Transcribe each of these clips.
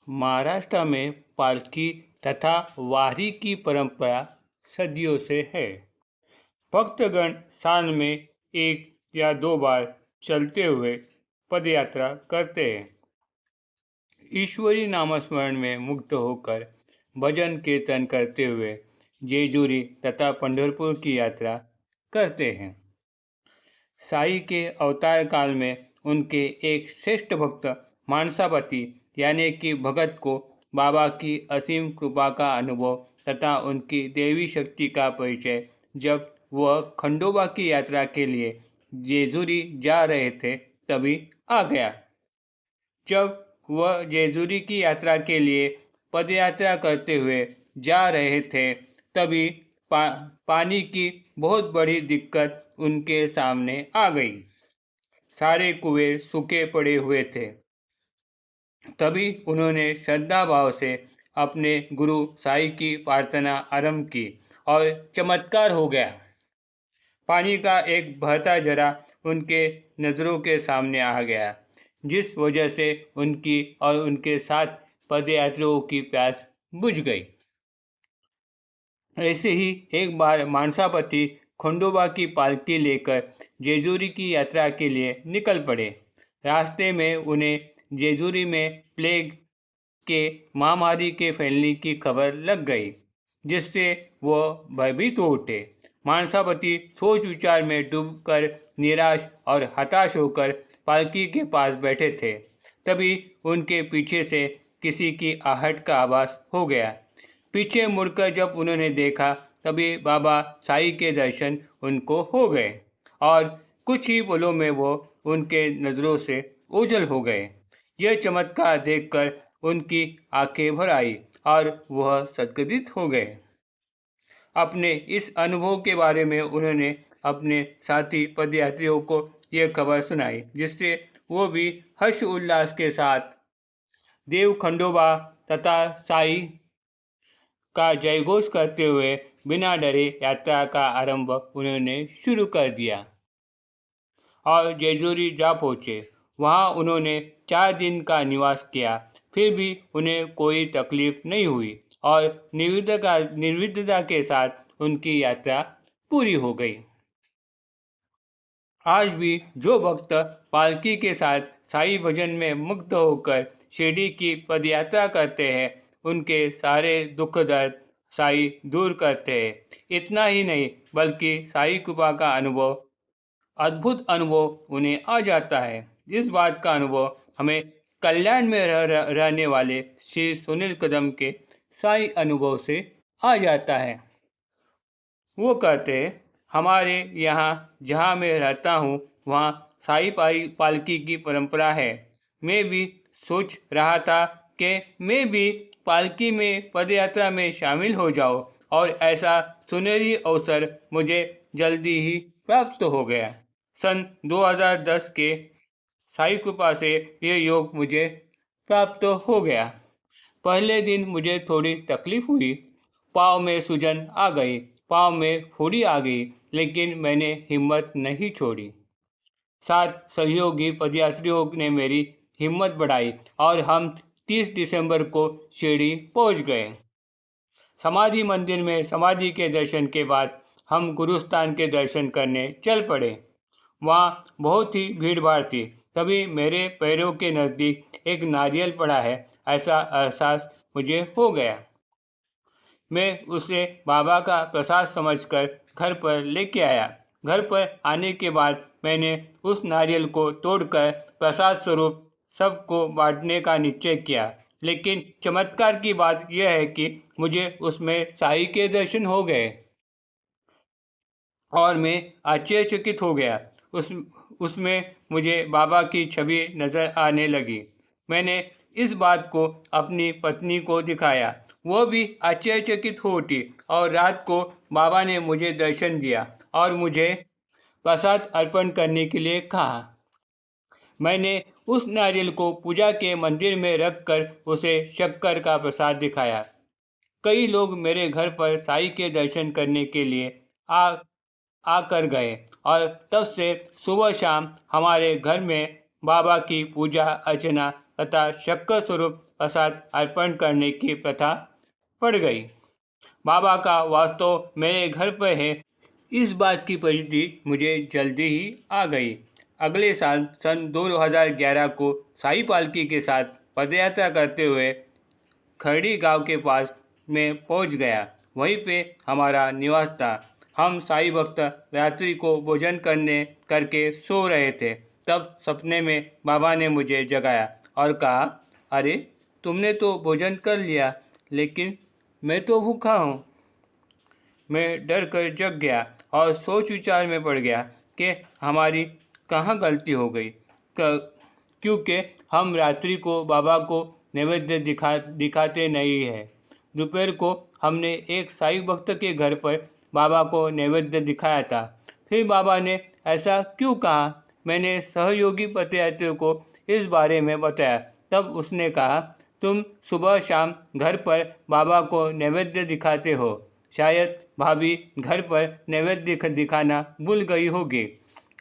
महाराष्ट्र में पालकी तथा वारी की परंपरा सदियों से है। भक्तगण साल में 1 या 2 बार चलते हुए पदयात्रा करते हैं। ईश्वरी नामस्मरण में मुक्त होकर भजन कीर्तन करते हुए जेजुरी तथा पंढरपुर की यात्रा करते हैं। साई के अवतार काल में उनके एक श्रेष्ठ भक्त मानसापति यानी कि भगत को बाबा की असीम कृपा का अनुभव तथा उनकी देवी शक्ति का परिचय जब वह खंडोबा की यात्रा के लिए जेजुरी जा रहे थे तभी आ गया। जब वह जेजुरी की यात्रा के लिए पदयात्रा करते हुए जा रहे थे तभी पानी की बहुत बड़ी दिक्कत उनके सामने आ गई। सारे कुएं सूखे पड़े हुए थे। तभी उन्होंने श्रद्धा भाव से अपने गुरु साई की प्रार्थना आरंभ की और चमत्कार हो गया। पानी का एक बहता झरा उनके नज़रों के सामने आ गया, जिस वजह से उनकी और उनके साथ पदयात्रियों की प्यास बुझ गई। ऐसे ही एक बार मानसापति खंडोबा की पालकी लेकर जेजुरी की यात्रा के लिए निकल पड़े। रास्ते में उन्हें जेजुरी में प्लेग के महामारी के फैलने की खबर लग गई, जिससे वह भयभीत हो उठे। मानसापति सोच विचार में डूबकर निराश और हताश होकर पालकी के पास बैठे थे। तभी उनके पीछे से किसी की आहट का आभास हो गया। पीछे मुड़कर जब उन्होंने देखा तभी बाबा साई के दर्शन उनको हो गए और कुछ ही पलों में वो उनके नज़रों से ओझल हो गए। यह चमत्कार देखकर उनकी आंखें भर आई और वह सद्गदित हो गए। अपने इस अनुभव के बारे में उन्होंने अपने साथी पदयात्रियों को यह खबर सुनाई, जिससे वो भी हर्ष उल्लास के साथ देव खंडोबा तथा साई का जयघोष करते हुए बिना डरे यात्रा का आरंभ उन्होंने शुरू कर दिया और जेजुरी जा पहुँचे। वहाँ उन्होंने 4 दिन का निवास किया, फिर भी उन्हें कोई तकलीफ नहीं हुई और निर्विघ्नता के साथ उनकी यात्रा पूरी हो गई। आज भी जो भक्त पालकी के साथ साई भजन में मुग्ध होकर शिरडी की पदयात्रा करते हैं, उनके सारे दुख दर्द साई दूर करते हैं। इतना ही नहीं बल्कि साई कृपा का अद्भुत अनुभव उन्हें आ जाता है। इस बात का अनुभव हमें कल्याण में रहने वाले श्री सुनील कदम के साई अनुभव से आ जाता है। वो कहते हैं, हमारे यहाँ जहाँ मैं रहता हूँ वहाँ साई पालकी की परंपरा है। मैं भी सोच रहा था कि मैं भी पालकी में पदयात्रा में शामिल हो जाऊँ और ऐसा सुनहरी अवसर मुझे जल्दी ही प्राप्त हो गया। सन 2010 के साई कृपा से यह योग मुझे प्राप्त हो गया। पहले दिन मुझे थोड़ी तकलीफ हुई, पाँव में सूजन आ गई, पाँव में फुड़ी आ गई, लेकिन मैंने हिम्मत नहीं छोड़ी। साथ सहयोगी पदयात्रियों ने मेरी हिम्मत बढ़ाई और हम 30 दिसंबर को शिरडी पहुंच गए। समाधि मंदिर में समाधि के दर्शन के बाद हम गुरुस्थान के दर्शन करने चल पड़े। वहाँ बहुत ही भीड़ भाड़ थी। तभी मेरे पैरों के नज़दीक एक नारियल पड़ा है, ऐसा एहसास मुझे हो गया। मैं उसे बाबा का प्रसाद समझकर घर पर लेके आया। घर पर आने के बाद मैंने उस नारियल को तोड़कर प्रसाद स्वरूप सबको बांटने का निश्चय किया। लेकिन चमत्कार की बात यह है कि मुझे उसमें साई के दर्शन हो गए और मैं आश्चर्यचकित हो गया। उसमें मुझे बाबा की छवि नज़र आने लगी। मैंने इस बात को अपनी पत्नी को दिखाया, वह भी आश्चर्यचकित हो उठी और रात को बाबा ने मुझे दर्शन दिया और मुझे प्रसाद अर्पण करने के लिए कहा। मैंने उस नारियल को पूजा के मंदिर में रखकर उसे शक्कर का प्रसाद दिखाया। कई लोग मेरे घर पर साई के दर्शन करने के लिए आकर गए और तब से सुबह शाम हमारे घर में बाबा की पूजा अर्चना तथा शक्कर स्वरूप प्रसाद अर्पण करने की प्रथा पड़ गई। बाबा का वास्तव मेरे घर पर है, इस बात की प्रतीति मुझे जल्दी ही आ गई। अगले साल सन 2011 को साई पालकी के साथ पदयात्रा करते हुए खरड़ी गांव के पास में पहुंच गया। वहीं पे हमारा निवास था। हम साई भक्त रात्रि को भोजन करके सो रहे थे। तब सपने में बाबा ने मुझे जगाया और कहा, अरे तुमने तो भोजन कर लिया, लेकिन मैं तो भूखा हूँ। मैं डर कर जग गया और सोच विचार में पड़ गया कि हमारी कहाँ गलती हो गई, क्योंकि हम रात्रि को बाबा को नैवेद्य दिखाते नहीं हैं। दोपहर को हमने एक साई भक्त के घर पर बाबा को नैवेद्य दिखाया था। फिर बाबा ने ऐसा क्यों कहा? मैंने सहयोगी पदयात्रियों को इस बारे में बताया। तब उसने कहा, तुम सुबह शाम घर पर बाबा को नैवेद्य दिखाते हो, शायद भाभी घर पर नैवेद्य दिखाना भूल गई होगी।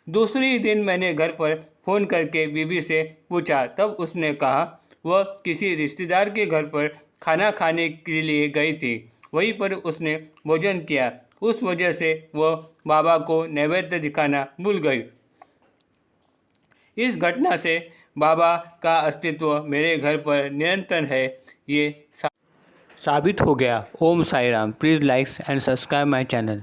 दूसरे ही दिन मैंने घर पर फ़ोन करके बीबी से पूछा। तब उसने कहा वह किसी रिश्तेदार के घर पर खाना खाने के लिए गई थी, वहीं पर उसने भोजन किया, उस वजह से वह बाबा को नैवेद्य दिखाना भूल गई। इस घटना से बाबा का अस्तित्व मेरे घर पर निरंतर है, ये साबित हो गया। Om Sai Ram. Please like and subscribe my channel.